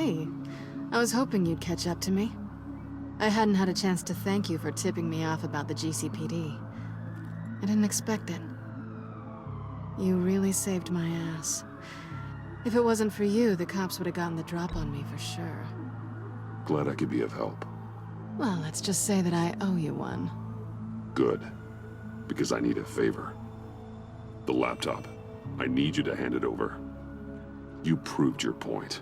Hey, I was hoping you'd catch up to me. I hadn't had a chance to thank you for tipping me off about the GCPD. I didn't expect it. You really saved my ass. If it wasn't for you, the cops would have gotten the drop on me for sure. Glad I could be of help. Well, let's just say that I owe you one. Good. Because I need a favor. The laptop. I need you to hand it over. You proved your point.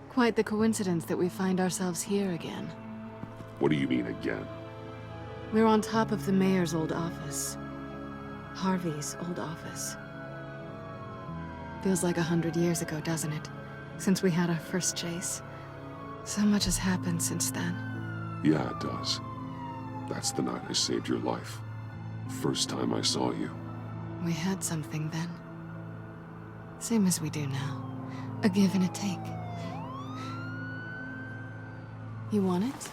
Quite the coincidence that we find ourselves here again. What do you mean again? We're on top of the mayor's old office. Harvey's old office. Feels like 100 years ago, doesn't it? Since we had our first chase. So much has happened since then. Yeah, it does. That's the night I saved your life. First time I saw you. We had something then. Same as we do now. A give and a take. You want it?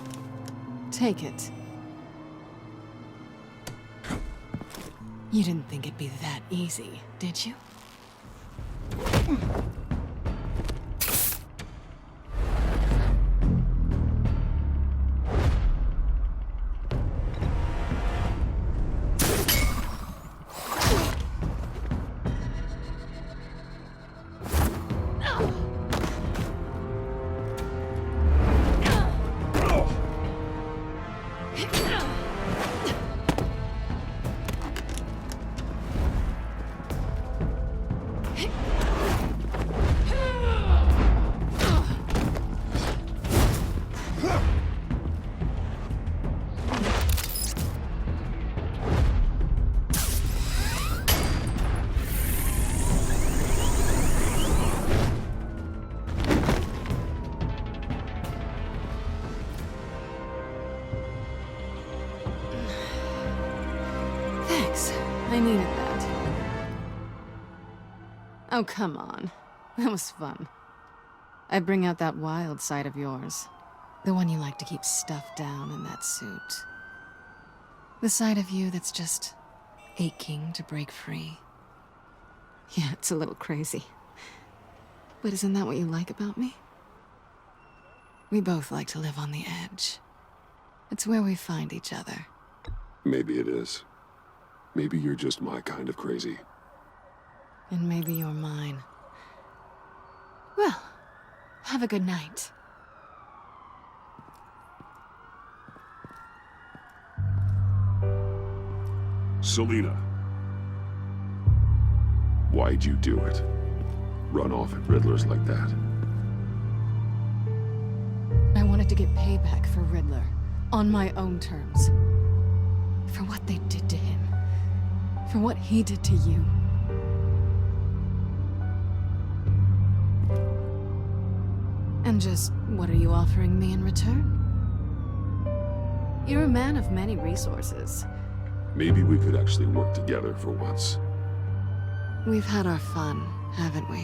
Take it. You didn't think it'd be that easy, did you? Thanks. I needed that. Oh, come on. That was fun. I bring out that wild side of yours. The one you like to keep stuffed down in that suit. The side of you that's just aching to break free. Yeah, it's a little crazy. But isn't that what you like about me? We both like to live on the edge. It's where we find each other. Maybe it is. Maybe you're just my kind of crazy. And maybe you're mine. Well, have a good night. Selina. Why'd you do it? Run off at Riddlers like that? I wanted to get payback for Riddler, on my own terms. For what they did to him. For what he did to you. And just, what are you offering me in return? You're a man of many resources. Maybe we could actually work together for once. We've had our fun, haven't we?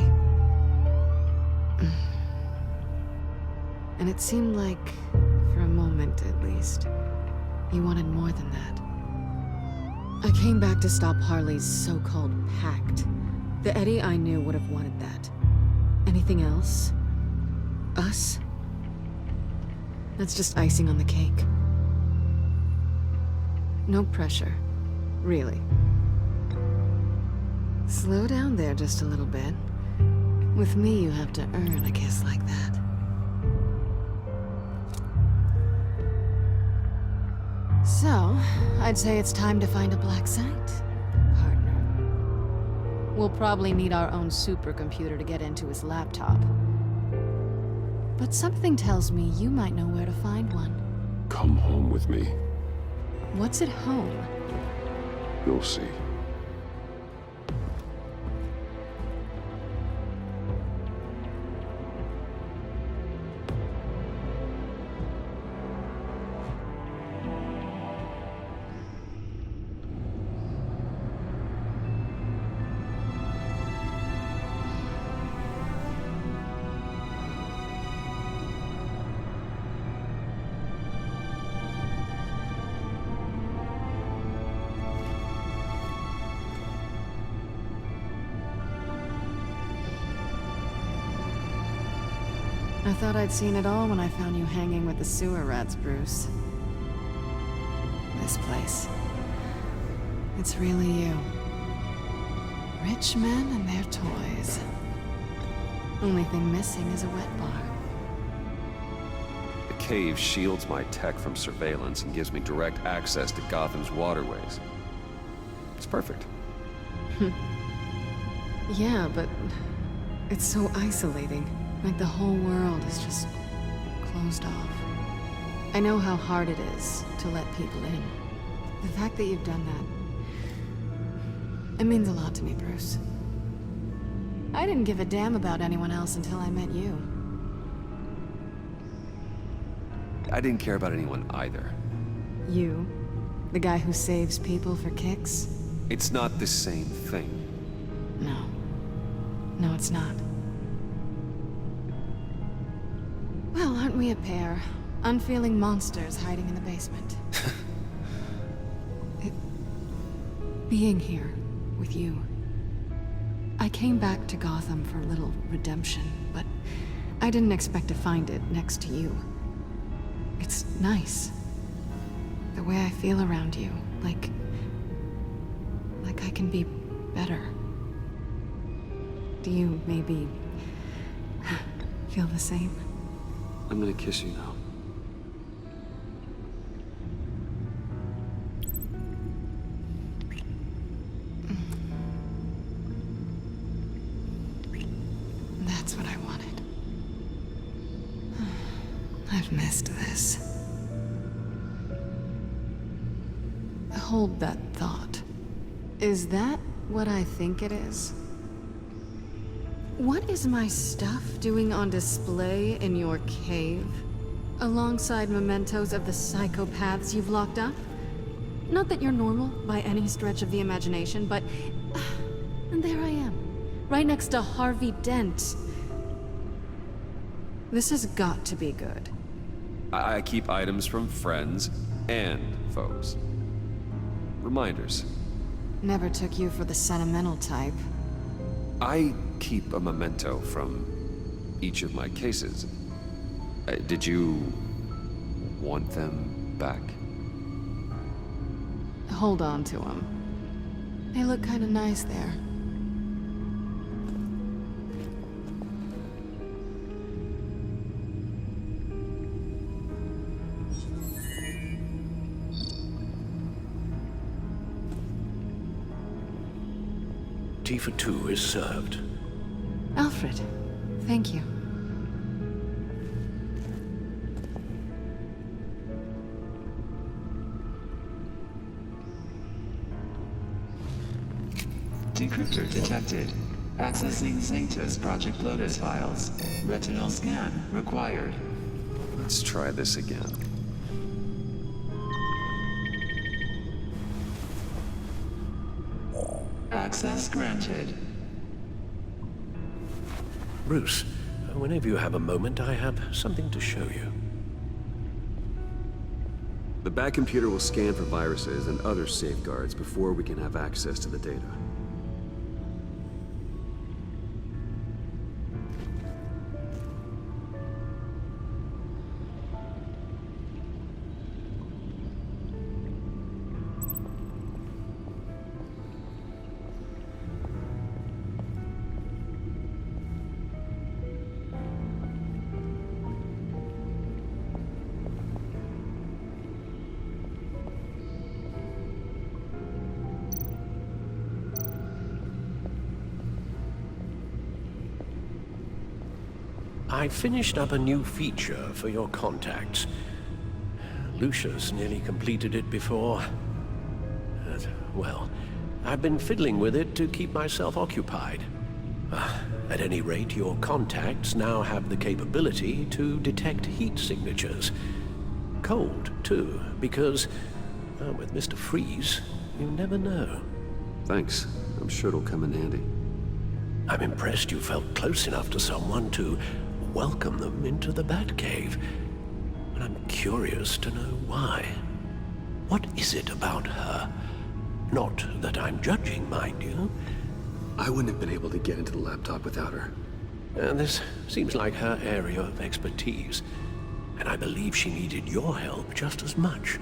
And it seemed like, for a moment at least, you wanted more than that. I came back to stop Harley's so-called pact. The Eddie I knew would have wanted that. Anything else? Us? That's just icing on the cake. No pressure. Really. Slow down there just a little bit. With me, you have to earn a kiss like that. So, I'd say it's time to find a black site, partner. We'll probably need our own supercomputer to get into his laptop. But something tells me you might know where to find one. Come home with me. What's at home? You'll see. I thought I'd seen it all when I found you hanging with the sewer rats, Bruce. This place. It's really you. Rich men and their toys. Only thing missing is a wet bar. The cave shields my tech from surveillance and gives me direct access to Gotham's waterways. It's perfect. Yeah, but it's so isolating. Like the whole world is just closed off. I know how hard it is to let people in. The fact that you've done that, it means a lot to me, Bruce. I didn't give a damn about anyone else until I met you. I didn't care about anyone either. You? The guy who saves people for kicks? It's not the same thing. No. No, it's not. Well, aren't we a pair? Unfeeling monsters hiding in the basement. Being here with you. I came back to Gotham for a little redemption, but I didn't expect to find it next to you. It's nice. The way I feel around you, like I can be better. Do you maybe feel the same? I'm gonna kiss you now. That's what I wanted. I've missed this. Hold that thought. Is that what I think it is? What is my stuff doing on display in your cave? Alongside mementos of the psychopaths you've locked up? Not that you're normal by any stretch of the imagination, but... and there I am, right next to Harvey Dent. This has got to be good. I keep items from friends and foes. Reminders. Never took you for the sentimental type. I keep a memento from each of my cases. Did you want them back? Hold on to them. They look kind of nice there. Tea for two is served. Alfred, thank you. Decryptor detected. Accessing Sanctus Project Lotus files. Retinal scan required. Let's try this again. Access granted. Bruce, whenever you have a moment, I have something to show you. The Bat computer will scan for viruses and other safeguards before we can have access to the data. I finished up a new feature for your contacts. Lucius nearly completed it before. Well, I've been fiddling with it to keep myself occupied. At any rate, your contacts now have the capability to detect heat signatures. Cold, too, because, with Mr. Freeze, you never know. Thanks. I'm sure it'll come in handy. I'm impressed you felt close enough to someone to welcome them into the Batcave. And I'm curious to know why. What is it about her? Not that I'm judging, mind you. I wouldn't have been able to get into the laptop without her. This seems like her area of expertise, and I believe she needed your help just as much.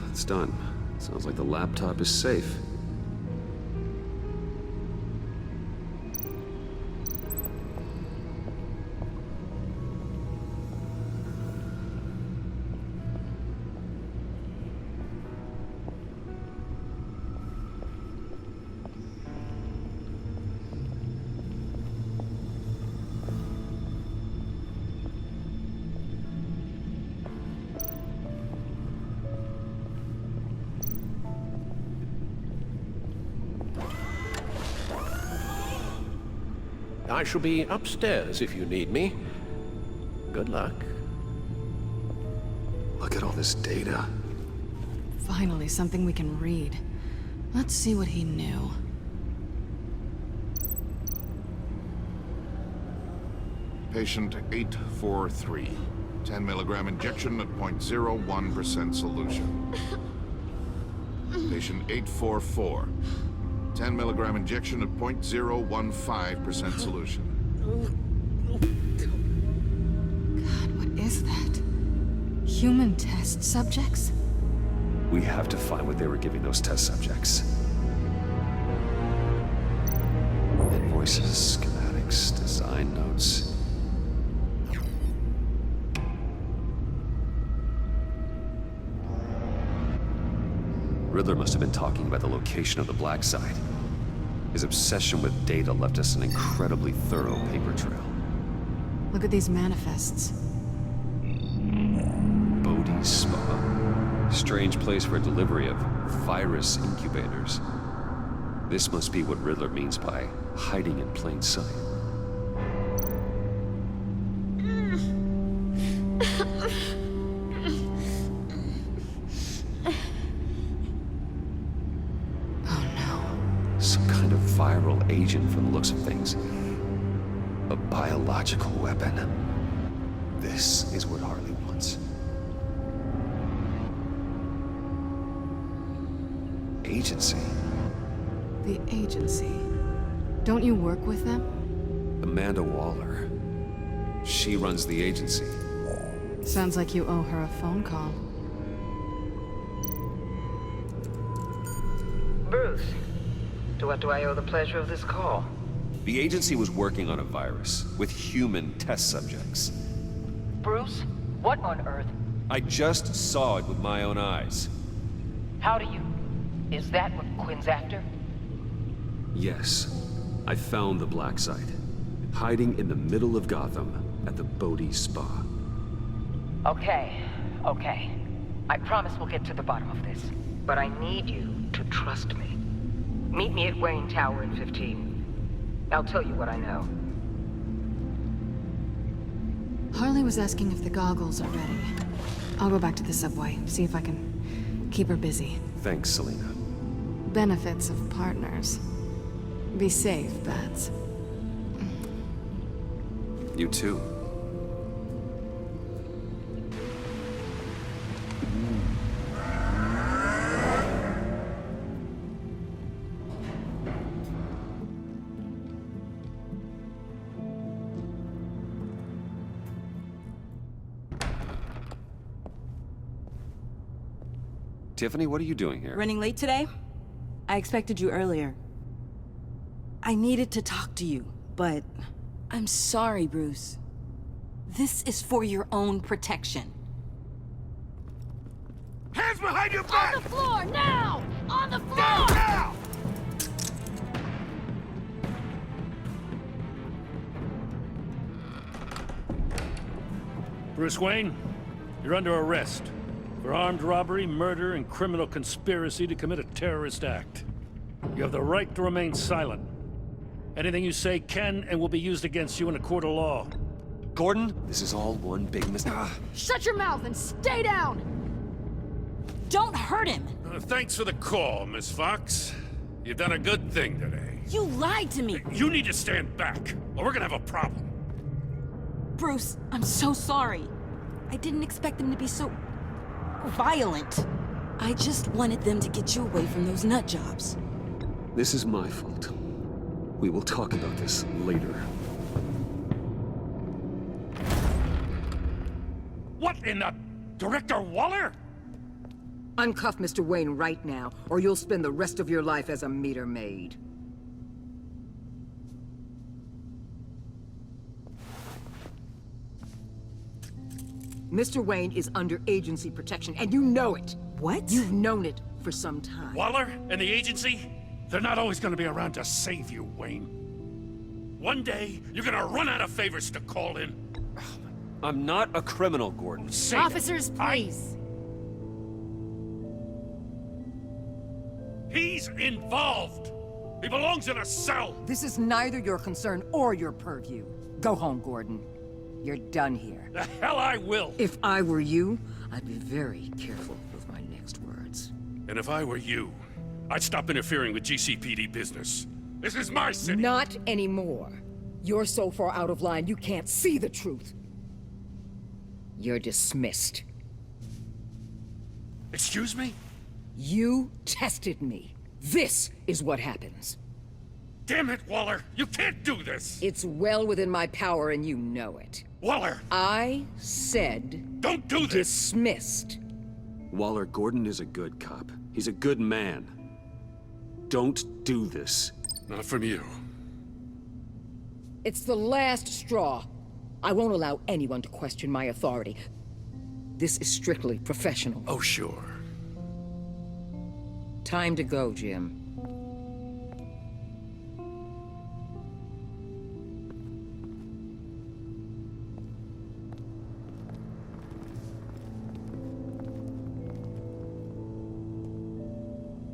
It's done. Sounds like the laptop is safe. I shall be upstairs if you need me. Good luck. Look at all this data. Finally, something we can read. Let's see what he knew. Patient 843. 10 milligram injection at 0.01% solution. Patient 844. 10 milligram injection at 0.015% solution. God, what is that? Human test subjects? We have to find what they were giving those test subjects. Invoices, schematics, design notes. Riddler must have been talking about the location of the black site. His obsession with data left us an incredibly thorough paper trail. Look at these manifests. Bodhi's Spa. Strange place for delivery of virus incubators. This must be what Riddler means by hiding in plain sight. Some kind of viral agent from the looks of things. A biological weapon. This is what Harley wants. Agency. The agency. Don't you work with them? Amanda Waller. She runs the agency. Sounds like you owe her a phone call. Bruce, to what do I owe the pleasure of this call? The agency was working on a virus with human test subjects. Bruce, what on earth? I just saw it with my own eyes. How do you... Is that what Quinn's after? Yes, I found the black site. Hiding in the middle of Gotham at the Bodhi Spa. Okay. I promise we'll get to the bottom of this. But I need you to trust me. Meet me at Wayne Tower in 15. I'll tell you what I know. Harley was asking if the goggles are ready. I'll go back to the subway, see if I can keep her busy. Thanks, Selena. Benefits of partners. Be safe, Bats. You too. Tiffany, what are you doing here? Running late today? I expected you earlier. I needed to talk to you, but... I'm sorry, Bruce. This is for your own protection. Hands behind your back! On the floor, now! On the floor! Down now! Bruce Wayne, you're under arrest for armed robbery, murder, and criminal conspiracy to commit a terrorist act. You have the right to remain silent. Anything you say can and will be used against you in a court of law. Gordon, this is all one big mistake. Shut your mouth and stay down! Don't hurt him! Thanks for the call, Miss Fox. You've done a good thing today. You lied to me! You need to stand back, or we're gonna have a problem. Bruce, I'm so sorry. I didn't expect them to be so... violent. I just wanted them to get you away from those nut jobs. This is my fault. We will talk about this later. What in the... Director Waller? Uncuff Mr. Wayne right now, or you'll spend the rest of your life as a meter maid. Mr. Wayne is under agency protection, and you know it. What? You've known it for some time. Waller and the agency? They're not always gonna be around to save you, Wayne. One day, you're gonna run out of favors to call in. I'm not a criminal, Gordon. Say it. Officers, please. He's involved. He belongs in a cell. This is neither your concern or your purview. Go home, Gordon. You're done here. The hell I will. If I were you, I'd be very careful with my next words. And if I were you, I'd stop interfering with GCPD business. This is my city. Not anymore. You're so far out of line, you can't see the truth. You're dismissed. Excuse me? You tested me. This is what happens. Damn it, Waller! You can't do this! It's well within my power and you know it. Waller! I said... Don't do this! Dismissed. Waller, Gordon is a good cop. He's a good man. Don't do this. Not from you. It's the last straw. I won't allow anyone to question my authority. This is strictly professional. Oh, sure. Time to go, Jim.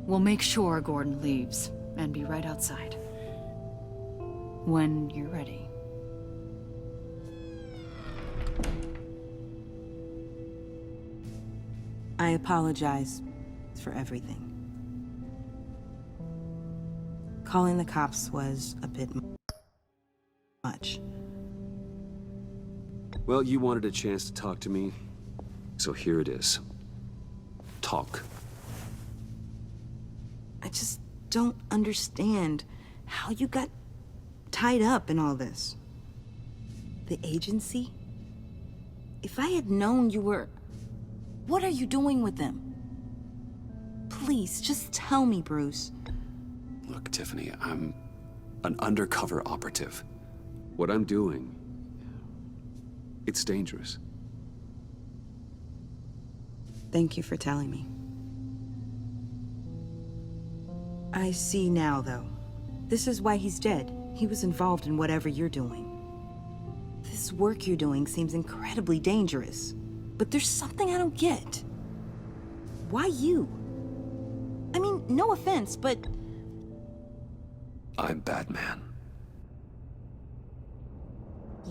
We'll make sure Gordon leaves, and be right outside. When you're ready. I apologize for everything. Calling the cops was a bit much. Well, you wanted a chance to talk to me, so here it is. Talk. I just don't understand how you got tied up in all this. The agency? If I had known you were... What are you doing with them? Please, just tell me, Bruce. Look, Tiffany, I'm an undercover operative. What I'm doing, it's dangerous. Thank you for telling me. I see now, though. This is why he's dead. He was involved in whatever you're doing. This work you're doing seems incredibly dangerous. But there's something I don't get. Why you? I mean, no offense, but... I'm Batman.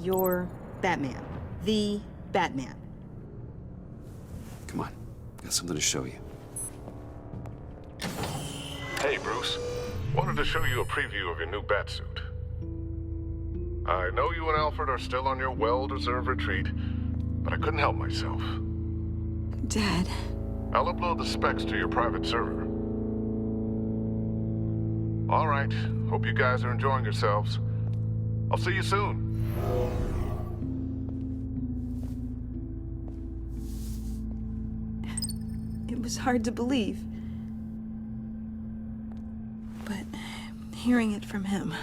You're Batman. The Batman. Come on, got something to show you. Hey, Bruce. Wanted to show you a preview of your new Batsuit. I know you and Alfred are still on your well-deserved retreat, but I couldn't help myself. Dad. I'll upload the specs to your private server. All right. Hope you guys are enjoying yourselves. I'll see you soon. It was hard to believe. But hearing it from him...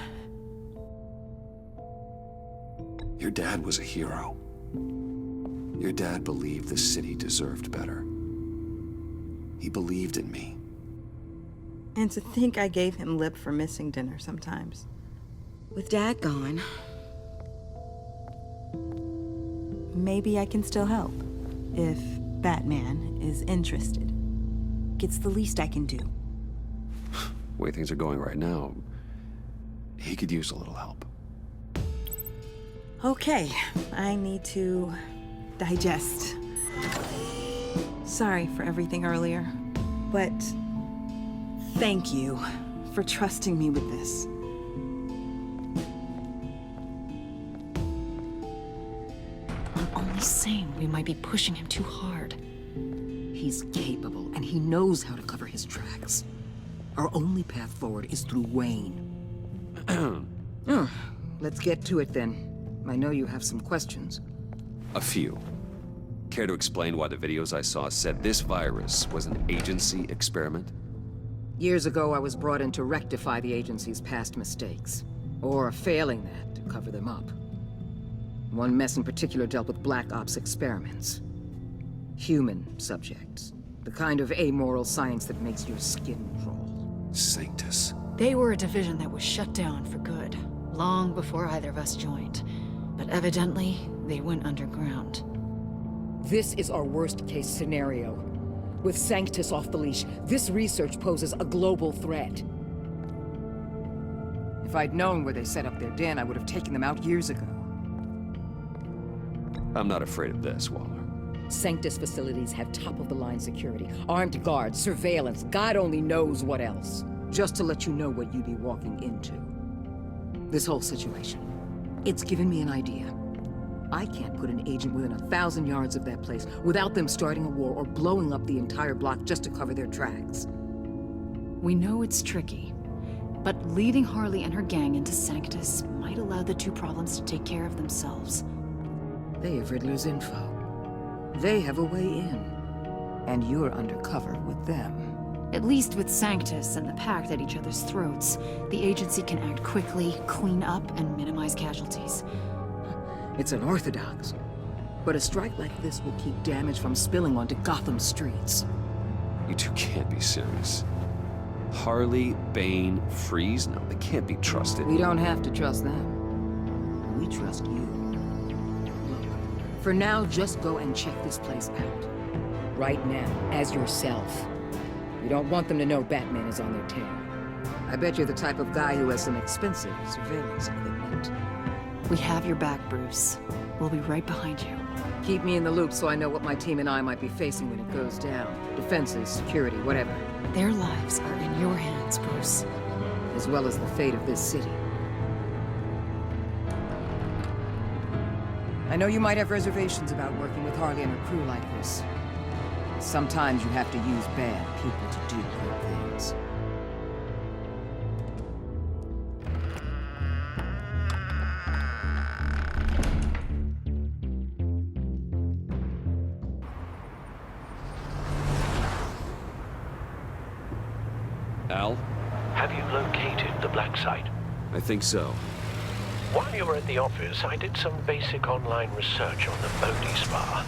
Your dad was a hero. Your dad believed the city deserved better. He believed in me. And to think I gave him lip for missing dinner sometimes. With Dad gone, maybe I can still help. If Batman is interested. It's the least I can do. The way things are going right now, he could use a little help. Okay, I need to digest. Sorry for everything earlier, but thank you for trusting me with this. I'm only saying we might be pushing him too hard. He's capable, and he knows how to cover his tracks. Our only path forward is through Wayne. Let's get to it then. I know you have some questions. A few. Care to explain why the videos I saw said this virus was an agency experiment? Years ago, I was brought in to rectify the agency's past mistakes. Or failing that, to cover them up. One mess in particular dealt with Black Ops experiments. Human subjects. The kind of amoral science that makes your skin crawl. Sanctus. They were a division that was shut down for good, long before either of us joined. But evidently, they went underground. This is our worst-case scenario. With Sanctus off the leash, this research poses a global threat. If I'd known where they set up their den, I would have taken them out years ago. I'm not afraid of this, Waller. Sanctus facilities have top-of-the-line security, armed guards, surveillance, God only knows what else. Just to let you know what you'd be walking into. This whole situation, it's given me an idea. I can't put an agent within 1,000 yards of that place without them starting a war or blowing up the entire block just to cover their tracks. We know it's tricky, but leading Harley and her gang into Sanctus might allow the two problems to take care of themselves. They have Riddler's info. They have a way in. And you're undercover with them. At least with Sanctus and the Pact at each other's throats, the agency can act quickly, clean up, and minimize casualties. It's unorthodox. But a strike like this will keep damage from spilling onto Gotham streets. You two can't be serious. Harley, Bane, Freeze? No, they can't be trusted. We don't have to trust them. We trust you. Look, for now, just go and check this place out. Right now, as yourself. You don't want them to know Batman is on their tail. I bet you're the type of guy who has some expensive surveillance equipment. We have your back, Bruce. We'll be right behind you. Keep me in the loop so I know what my team and I might be facing when it goes down. Defenses, security, whatever. Their lives are in your hands, Bruce. As well as the fate of this city. I know you might have reservations about working with Harley and her crew like this. Sometimes you have to use bad people to do good things. Al? Have you located the black site? I think so. While you were at the office, I did some basic online research on the Bodhi Spa.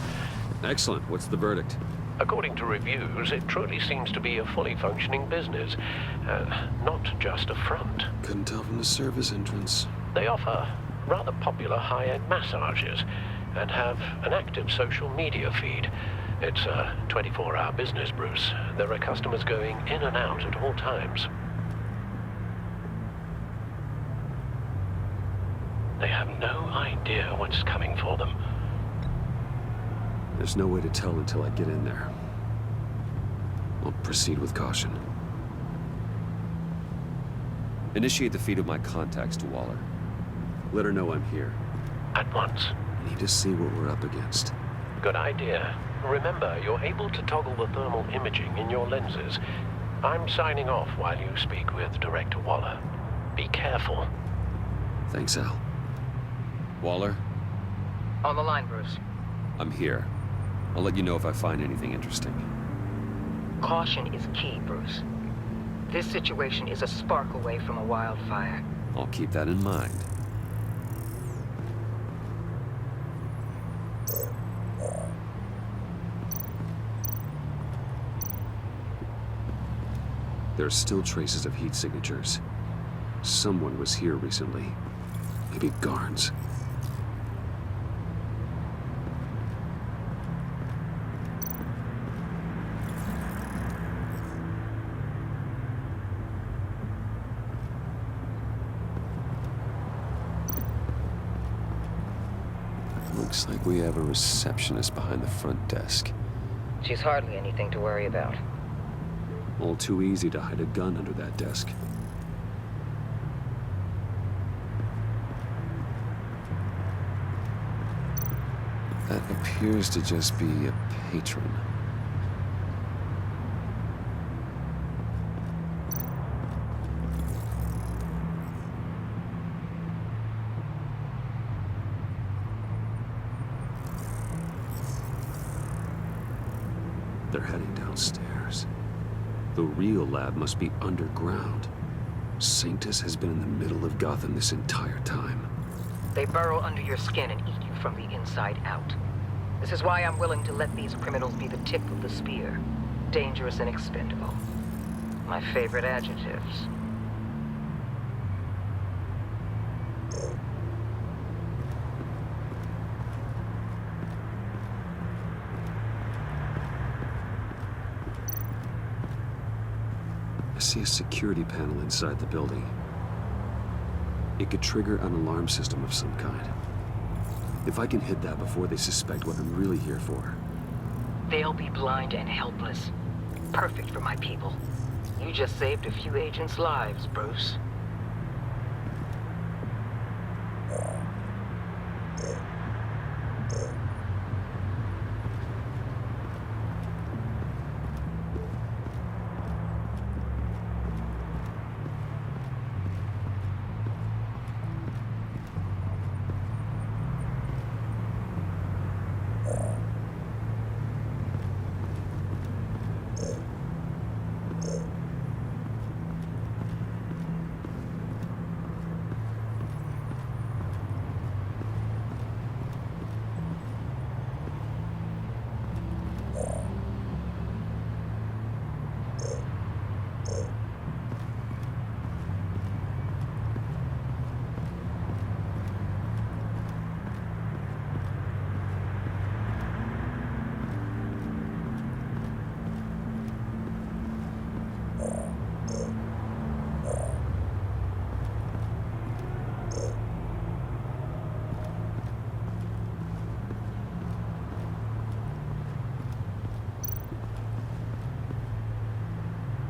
Excellent. What's the verdict? According to reviews, it truly seems to be a fully functioning business, not just a front. Couldn't tell from the service entrance. They offer rather popular high-end massages and have an active social media feed. It's a 24-hour business, Bruce. There are customers going in and out at all times. They have no idea what's coming for them. There's no way to tell until I get in there. I'll proceed with caution. Initiate the feed of my contacts to Waller. Let her know I'm here. At once. I need to see what we're up against. Good idea. Remember, you're able to toggle the thermal imaging in your lenses. I'm signing off while you speak with Director Waller. Be careful. Thanks, Al. Waller? On the line, Bruce. I'm here. I'll let you know if I find anything interesting. Caution is key, Bruce. This situation is a spark away from a wildfire. I'll keep that in mind. There are still traces of heat signatures. Someone was here recently. Maybe guards. Looks like we have a receptionist behind the front desk. She's hardly anything to worry about. All too easy to hide a gun under that desk. That appears to just be a patron. They're heading downstairs. The real lab must be underground. Sanctus has been in the middle of Gotham this entire time. They burrow under your skin and eat you from the inside out. This is why I'm willing to let these criminals be the tip of the spear. Dangerous and expendable. My favorite adjectives. I see a security panel inside the building. It could trigger an alarm system of some kind. If I can hit that before they suspect what I'm really here for. They'll be blind and helpless. Perfect for my people. You just saved a few agents' lives, Bruce.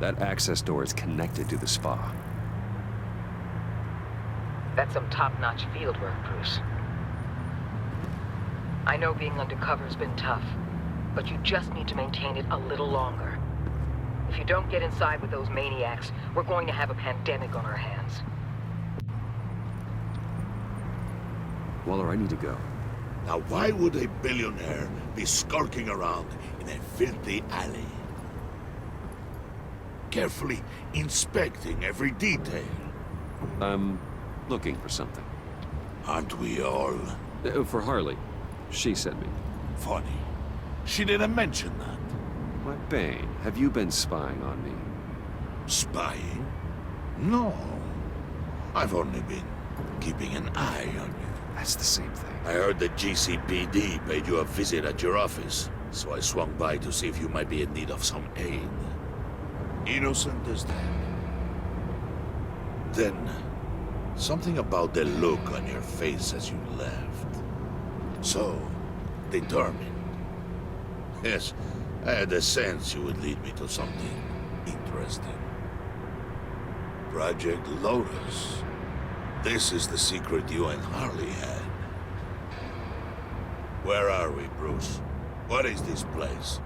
That access door is connected to the spa. That's some top-notch field work, Bruce. I know being undercover's been tough, but you just need to maintain it a little longer. If you don't get inside with those maniacs, we're going to have a pandemic on our hands. Waller, I need to go. Now why would a billionaire be skulking around in a filthy alley? Carefully inspecting every detail. I'm looking for something. Aren't we all? For Harley. She sent me. Funny. She didn't mention that. Why, Bane, have you been spying on me? Spying? No. I've only been keeping an eye on you. That's the same thing. I heard the GCPD paid you a visit at your office, so I swung by to see if you might be in need of some aid. Innocent as that. Then, something about the look on your face as you left. So, determined. Yes, I had a sense you would lead me to something interesting. Project Lotus. This is the secret you and Harley had. Where are we, Bruce? What is this place?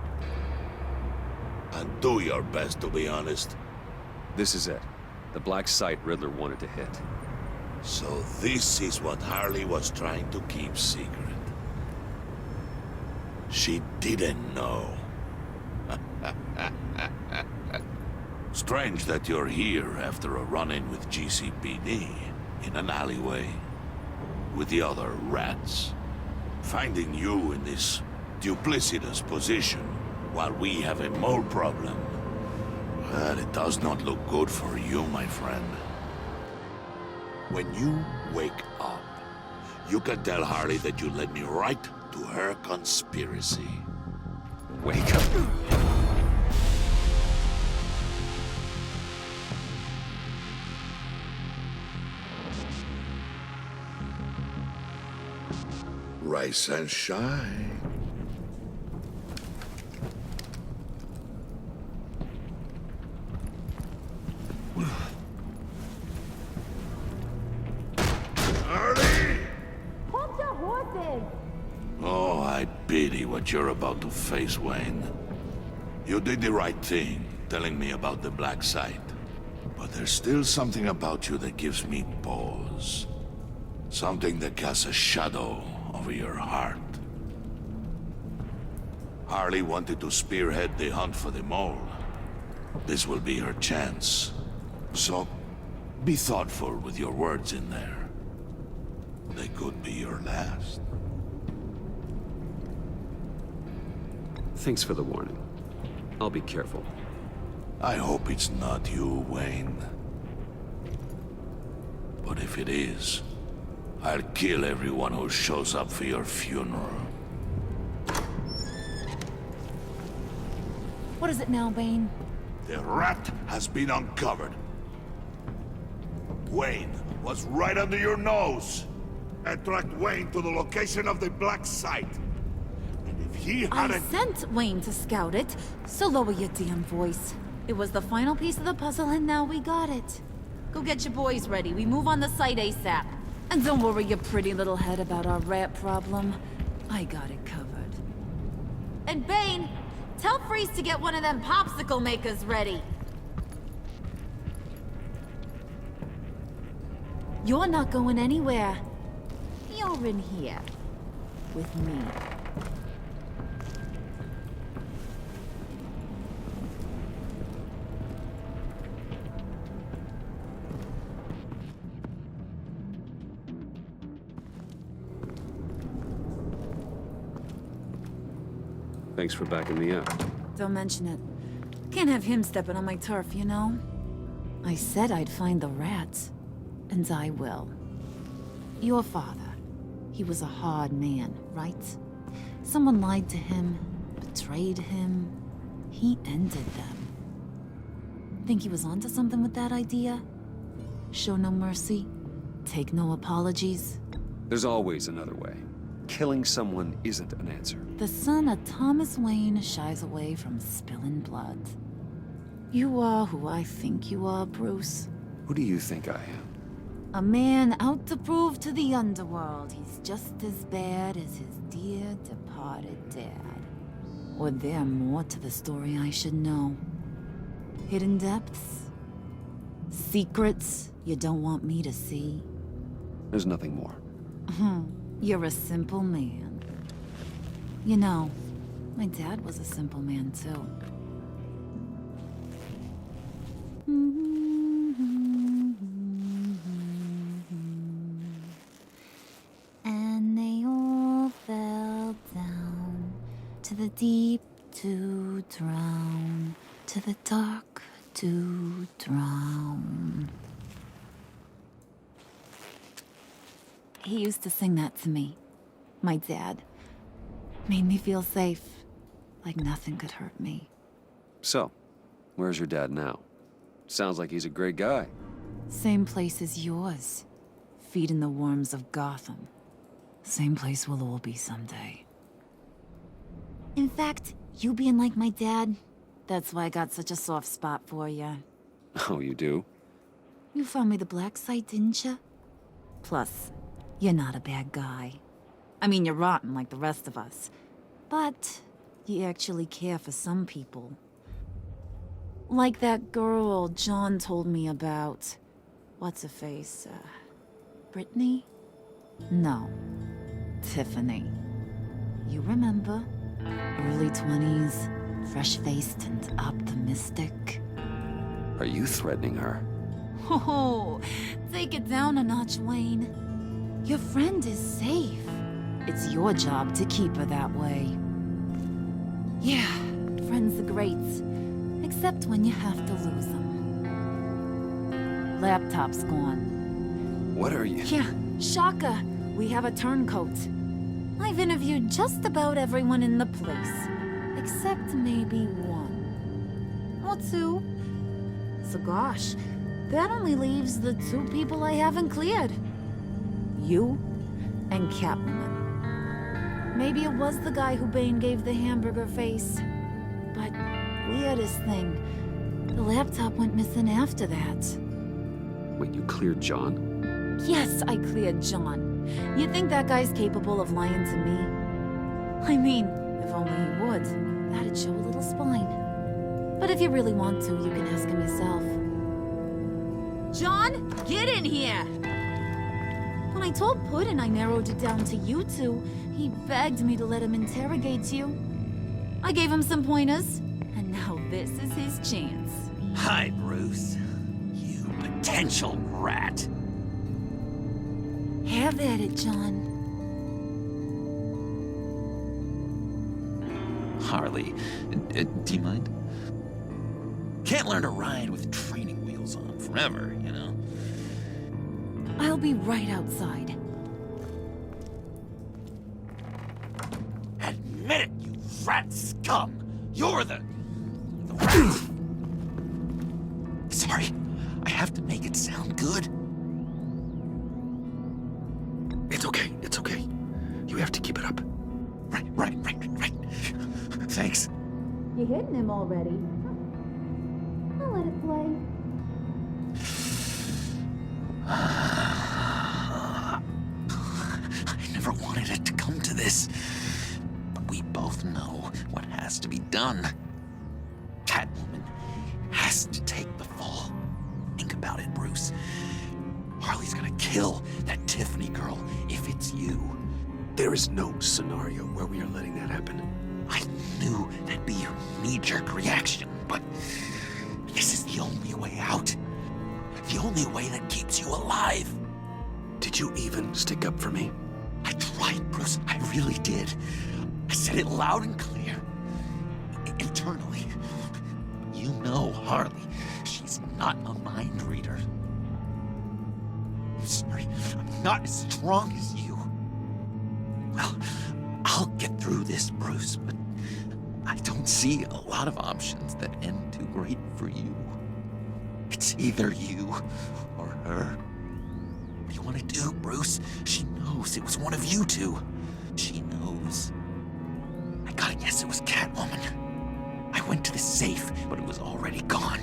And do your best to be honest. This is it. The black site Riddler wanted to hit. So this is what Harley was trying to keep secret. She didn't know. Strange that you're here after a run-in with GCPD in an alleyway with the other rats. Finding you in this duplicitous position while we have a mole problem. Well, it does not look good for you, my friend. When you wake up, you can tell Harley that you led me right to her conspiracy. Wake up. Rise and shine. Harley! Hold your horses! Oh, I pity what you're about to face, Wayne. You did the right thing, telling me about the black site. But there's still something about you that gives me pause. Something that casts a shadow over your heart. Harley wanted to spearhead the hunt for the mole. This will be her chance. So, be thoughtful with your words in there. They could be your last. Thanks for the warning. I'll be careful. I hope it's not you, Wayne. But if it is, I'll kill everyone who shows up for your funeral. What is it now, Bane? The rat has been uncovered. Wayne was right under your nose. I tracked Wayne to the location of the black site. And if he I hadn't... sent Wayne to scout it, so lower your damn voice. It was the final piece of the puzzle, and now we got it. Go get your boys ready. We move on the site ASAP. And don't worry your pretty little head about our rat problem. I got it covered. And Bane, tell Freeze to get one of them popsicle makers ready. You're not going anywhere. You're in here. With me. Thanks for backing me up. Don't mention it. Can't have him stepping on my turf, you know? I said I'd find the rats. And I will. Your father. He was a hard man, right? Someone lied to him, betrayed him. He ended them. Think he was onto something with that idea? Show no mercy? Take no apologies? There's always another way. Killing someone isn't an answer. The son of Thomas Wayne shies away from spilling blood. You are who I think you are, Bruce. Who do you think I am? A man out to prove to the underworld he's just as bad as his dear departed dad. Or there more to the story I should know. Hidden depths? Secrets you don't want me to see? There's nothing more. You're a simple man. You know, my dad was a simple man too. And they all fell down to the deep to drown, to the dark to drown. He used to sing that to me. My dad. Made me feel safe. Like nothing could hurt me. So, where's your dad now? Sounds like he's a great guy. Same place as yours. Feeding the worms of Gotham. Same place we'll all be someday. In fact, you being like my dad, that's why I got such a soft spot for you. Oh, you do? You found me the black site, didn't you? Plus, you're not a bad guy. I mean, you're rotten like the rest of us. But you actually care for some people. Like that girl John told me about. What's her face? Brittany? No. Tiffany. You remember? Early 20s, fresh-faced and optimistic. Are you threatening her? Oh, take it down a notch, Wayne. Your friend is safe. It's your job to keep her that way. Yeah, friends are great. Except when you have to lose them. Laptop's gone. What are you? Yeah, shocker. We have a turncoat. I've interviewed just about everyone in the place. Except maybe one. Or two. So gosh, that only leaves the two people I haven't cleared. You and Catwoman. Maybe it was the guy who Bane gave the hamburger face. But weirdest thing, the laptop went missing after that. Wait, you cleared John? Yes, I cleared John. You think that guy's capable of lying to me? I mean, if only he would. That'd show a little spine. But if you really want to, you can ask him yourself. John, get in here! When I told Puddin' I narrowed it down to you two, he begged me to let him interrogate you. I gave him some pointers, and now this is his chance. Hi, Bruce. You potential rat. Have at it, John. Harley, do you mind? Can't learn to ride with training wheels on forever, you know? I'll be right outside. Admit it, you rat scum! You're the rat! Sorry, I have to make it sound good. It's okay, it's okay. You have to keep it up. Right. Thanks. You're hitting him already. I'll let it play. I never wanted it to come to this. But we both know what has to be done. Catwoman has to take the fall. Think about it, Bruce. Harley's gonna kill that Tiffany girl if it's you. There is no scenario where we are letting that happen. I knew that'd be your knee-jerk reaction, but this is the only way out. The only way that keeps you alive. Did you even stick up for me? I tried, Bruce. I really did. I said it loud and clear. Internally. You know Harley. She's not a mind reader. I'm sorry. I'm not as strong as you. Well, I'll get through this, Bruce, but I don't see a lot of options that end too great for you. It's either you or her. What do you want to do, Bruce? She knows it was one of you two. She knows. I gotta guess it was Catwoman. I went to the safe, but it was already gone.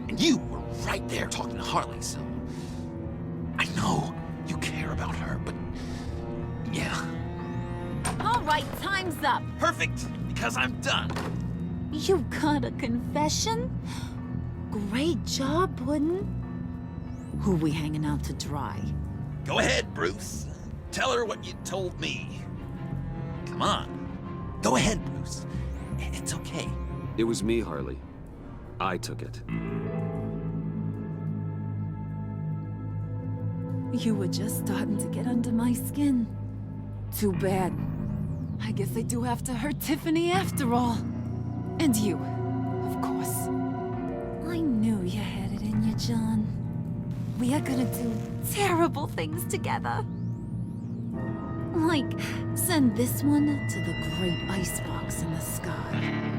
And you were right there talking to Harley, so... I know you care about her, but... yeah. All right, time's up. Perfect, because I'm done. You got a confession? Great job, Puddin'. Who we hanging out to dry? Go ahead, Bruce. Tell her what you told me. Come on. Go ahead, Bruce. It's okay. It was me, Harley. I took it. You were just starting to get under my skin. Too bad. I guess I do have to hurt Tiffany after all. And you, of course. I knew you had it in you, John. We are gonna do terrible things together. Like, send this one to the great icebox in the sky.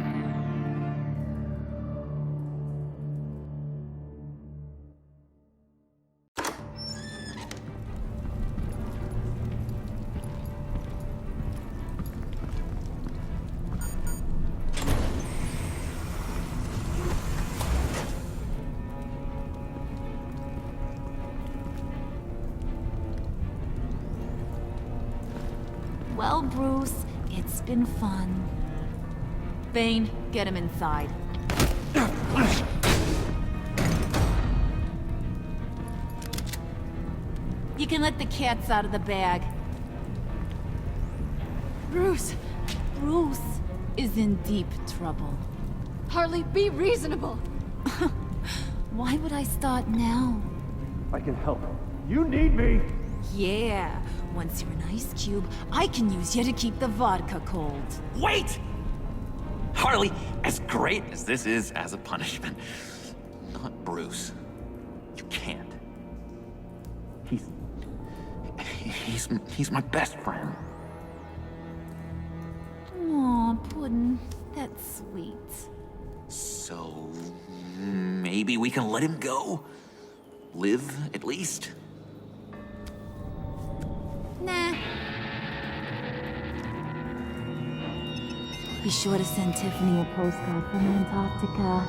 Well, Bruce, it's been fun. Bane, get him inside. You can let the cats out of the bag. Bruce! Bruce is in deep trouble. Harley, be reasonable! Why would I start now? I can help. You need me! Yeah, once you're an ice cube, I can use you to keep the vodka cold. Wait! Harley, as great as this is as a punishment, not Bruce. You can't. He's my best friend. Aw, Puddin', that's sweet. So, maybe we can let him go? Live, at least? Nah. Be sure to send Tiffany a postcard from Antarctica.